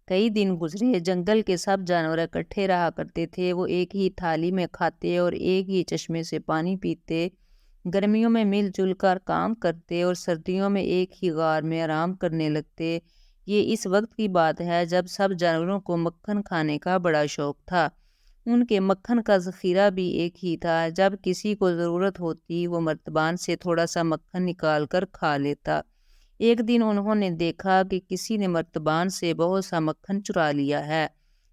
कई दिन गुजरे। जंगल के सब जानवर इकट्ठे रहा करते थे। वो एक ही थाली में खाते और एक ही चश्मे से पानी पीते। गर्मियों में मिलजुल कर काम करते और सर्दियों में एक ही गार में आराम करने लगते। ये इस वक्त की बात है जब सब जानवरों को मक्खन खाने का बड़ा शौक था। उनके मक्खन का ज़ख़ीरा भी एक ही था। जब किसी को ज़रूरत होती वो मर्तबान से थोड़ा सा मक्खन निकाल कर खा लेता। एक दिन उन्होंने देखा कि किसी ने मर्तबान से बहुत सा मक्खन चुरा लिया है।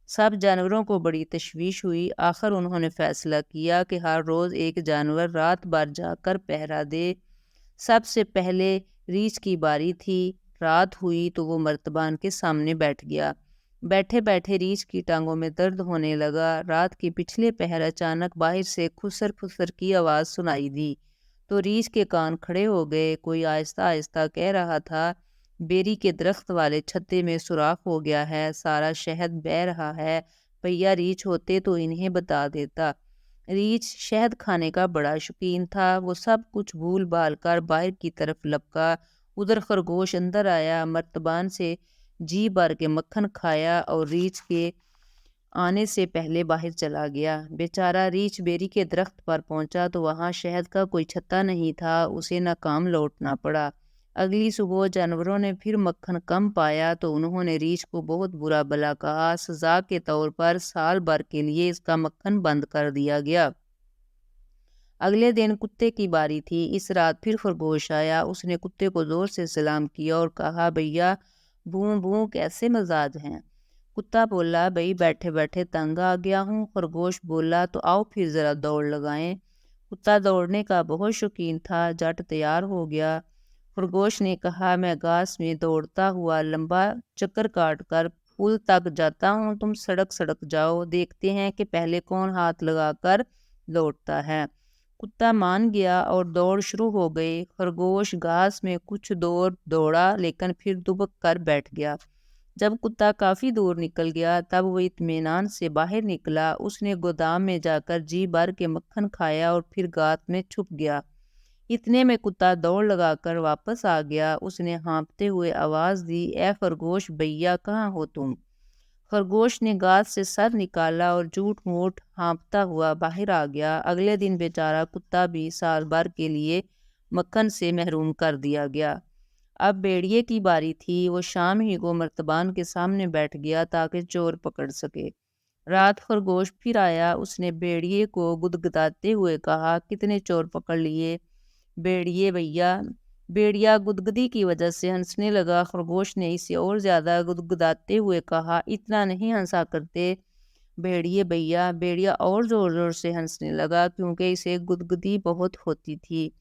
सब जानवरों को बड़ी तशवीश हुई। आखिर उन्होंने फैसला किया कि हर रोज़ एक जानवर रात भर जाकर पहरा दे। सबसे पहले रीछ की बारी थी। रात हुई तो वो मर्तबान के सामने बैठ गया। बैठे बैठे रीछ की टांगों में दर्द होने लगा। रात के पिछले पहर अचानक बाहर से खुसर फुसर की आवाज़ सुनाई दी तो रीछ के कान खड़े हो गए। कोई आहिस्ता आहिस्ता कह रहा था, बेरी के दरख्त वाले छत्ते में सुराख हो गया है, सारा शहद बह रहा है। भैया रीछ होते तो इन्हें बता देता। रीछ शहद खाने का बड़ा शौकीन था। वो सब कुछ भूल भाल कर बाहर की तरफ लपका। उधर खरगोश अंदर आया, मर्तबान से जी भर के मक्खन खाया और रीछ के आने से पहले बाहर चला गया। बेचारा रीछ बेरी के दरख्त पर पहुंचा तो वहां शहद का कोई छत्ता नहीं था। उसे नाकाम लौटना पड़ा। अगली सुबह जानवरों ने फिर मक्खन कम पाया तो उन्होंने रीछ को बहुत बुरा भला कहा। सजा के तौर पर साल भर के लिए इसका मक्खन बंद कर दिया गया। अगले दिन कुत्ते की बारी थी। इस रात फिर खरगोश आया। उसने कुत्ते को जोर से सलाम किया और कहा, भैया भूं भूं कैसे मजाज हैं। कुत्ता बोला, भाई बैठे बैठे तंग आ गया हूँ। खरगोश बोला, तो आओ फिर जरा दौड़ लगाएं। कुत्ता दौड़ने का बहुत शौकीन था। झट तैयार हो गया। खरगोश ने कहा, मैं घास में दौड़ता हुआ लंबा चक्कर काट कर पुल तक जाता हूँ। तुम सड़क सड़क जाओ, देखते हैं कि पहले कौन हाथ लगाकर लौटता है। कुत्ता मान गया और दौड़ शुरू हो गई। खरगोश घास में कुछ दूर दौड़ा लेकिन फिर दुबक कर बैठ गया। जब कुत्ता काफी दूर निकल गया तब वो इत्मीनान से बाहर निकला। उसने गोदाम में जाकर जी भर के मक्खन खाया और फिर गात में छुप गया। इतने में कुत्ता दौड़ लगाकर वापस आ गया। उसने हाँफते हुए आवाज दी, ए खरगोश भैया कहाँ हो तुम। खरगोश ने गात से सर निकाला और झूठ मूठ हाँफता हुआ बाहर आ गया। अगले दिन बेचारा कुत्ता भी साल भर के लिए मक्खन से महरूम कर दिया गया। अब भेड़िए की बारी थी। वो शाम ही को मर्तबान के सामने बैठ गया ताकि चोर पकड़ सके। रात खरगोश फिर आया। उसने भेड़िए को गुदगुदाते हुए कहा, कितने चोर पकड़ लिए भेड़िए भैया। भेड़िया गुदगुदी की वजह से हंसने लगा। खरगोश ने इसे और ज्यादा गुदगुदाते हुए कहा, इतना नहीं हंसा करते भेड़िए भैया। भेड़िया और जोर जोर से हंसने लगा क्योंकि इसे गुदगुदी बहुत होती थी।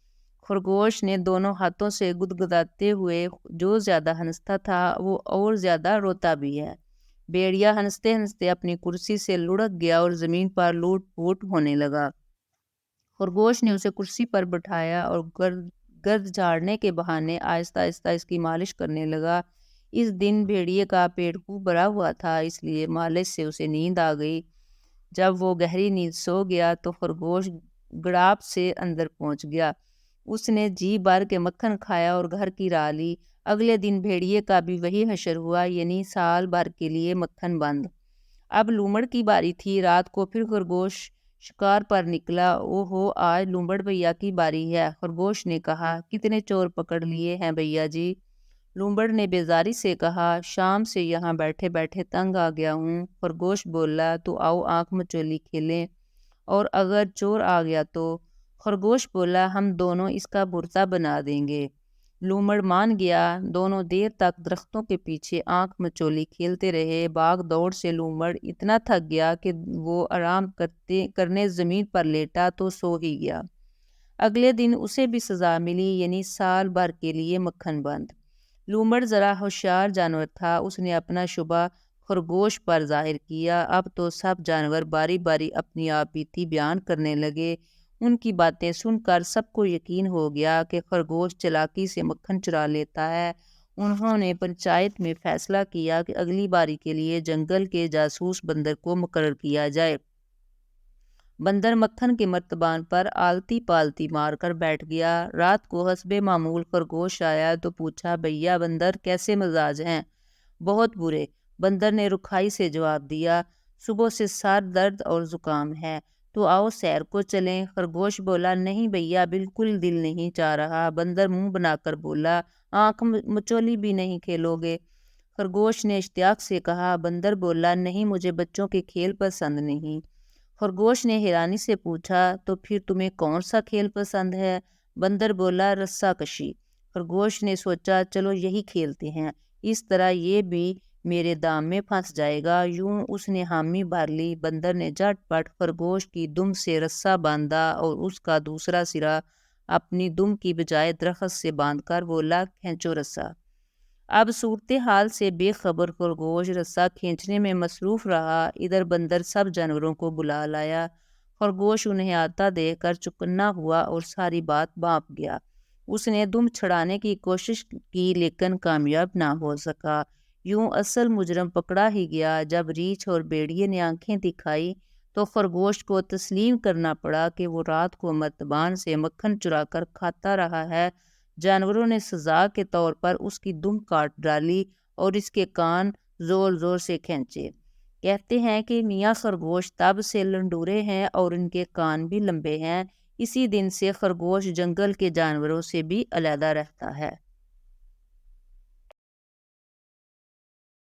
खरगोश ने दोनों हाथों से गुदगुदाते हुए, जो ज्यादा हंसता था वो और ज्यादा रोता भी है। भेड़िया हंसते हंसते अपनी कुर्सी से लुढ़क गया और जमीन पर लूट फूट होने लगा। खरगोश ने उसे कुर्सी पर बिठाया और गर्द गर्द झाड़ने के बहाने आहिस्ता आहिस्ता इसकी मालिश करने लगा। इस दिन भेड़िए का पेट खूब भरा हुआ था, इसलिए मालिश से उसे नींद आ गई। जब वो गहरी नींद सो गया तो खरगोश गड़ाप से अंदर पहुंच गया। उसने जी भर के मक्खन खाया और घर की राह ली। अगले दिन भेड़िए का भी वही हशर हुआ, यानी साल भर के लिए मक्खन बंद। अब लूमड़ की बारी थी। रात को फिर खरगोश शिकार पर निकला। ओहो, आज लूमड़ भैया की बारी है। खरगोश ने कहा, कितने चोर पकड़ लिए हैं भैया जी। लूमड़ ने बेजारी से कहा, शाम से यहाँ बैठे बैठे तंग आ गया हूँ। खरगोश बोला, तो आओ आंख मचोली खेलें, और अगर चोर आ गया तो। खरगोश बोला, हम दोनों इसका बुर्ता बना देंगे। लूमड़ मान गया। दोनों देर तक दरख्तों के पीछे आंख मचोली खेलते रहे। भाग दौड़ से लूमड़ इतना थक गया कि वो आराम करने जमीन पर लेटा तो सो ही गया। अगले दिन उसे भी सजा मिली, यानी साल भर के लिए मक्खन बंद। लूमड़ जरा होशियार जानवर था। उसने अपना शुबा खरगोश पर जाहिर किया। अब तो सब जानवर बारी बारी अपनी आप बीती बयान करने लगे। उनकी बातें सुनकर सबको यकीन हो गया कि खरगोश चालाकी से मक्खन चुरा लेता है। उन्होंने पंचायत में फैसला किया कि अगली बारी के लिए जंगल के जासूस बंदर को मुकर्रर किया जाए। बंदर मक्खन के मर्तबान पर आलती पालती मार कर बैठ गया। रात को हस्बे मामूल खरगोश आया तो पूछा, भैया बंदर कैसे मजाज हैं। बहुत बुरे। बंदर ने रुखाई से जवाब दिया, सुबह से सर दर्द और जुकाम है, तो आओ सैर को चलें। खरगोश बोला, नहीं भैया, बिल्कुल दिल नहीं चाह रहा। बंदर मुंह बनाकर बोला, आंख मचोली भी नहीं खेलोगे? खरगोश ने इश्तियाक से कहा। बंदर बोला, नहीं, मुझे बच्चों के खेल पसंद नहीं। खरगोश ने हैरानी से पूछा, तो फिर तुम्हें कौन सा खेल पसंद है? बंदर बोला, रस्सा कशी। खरगोश ने सोचा, चलो यही खेलते हैं, इस तरह ये भी मेरे दाम में फंस जाएगा। यूं उसने हामी भर ली। बंदर ने झटपट खरगोश की दुम से रस्सा बांधा और उसका दूसरा सिरा अपनी दुम की बजाय दरख्त से बांधकर बोला, खींचो रस्सा। अब सूरत हाल से बेखबर खरगोश रस्सा खींचने में मसरूफ रहा। इधर बंदर सब जानवरों को बुला लाया। खरगोश उन्हें आता देखकर चौकन्ना हुआ और सारी बात भांप गया। उसने दुम छड़ाने की कोशिश की लेकिन कामयाब ना हो सका। यूं असल मुजरम पकड़ा ही गया। जब रीछ और भेड़िए ने आंखें दिखाई तो खरगोश को तस्लीम करना पड़ा कि वो रात को मर्तबान से मक्खन चुरा कर खाता रहा है। जानवरों ने सजा के तौर पर उसकी दुम काट डाली और इसके कान जोर जोर से खींचे। कहते हैं कि मियाँ खरगोश तब से लंडूरे हैं और इनके कान भी लंबे हैं। इसी दिन से खरगोश जंगल के जानवरों से भी अलहदा रहता है।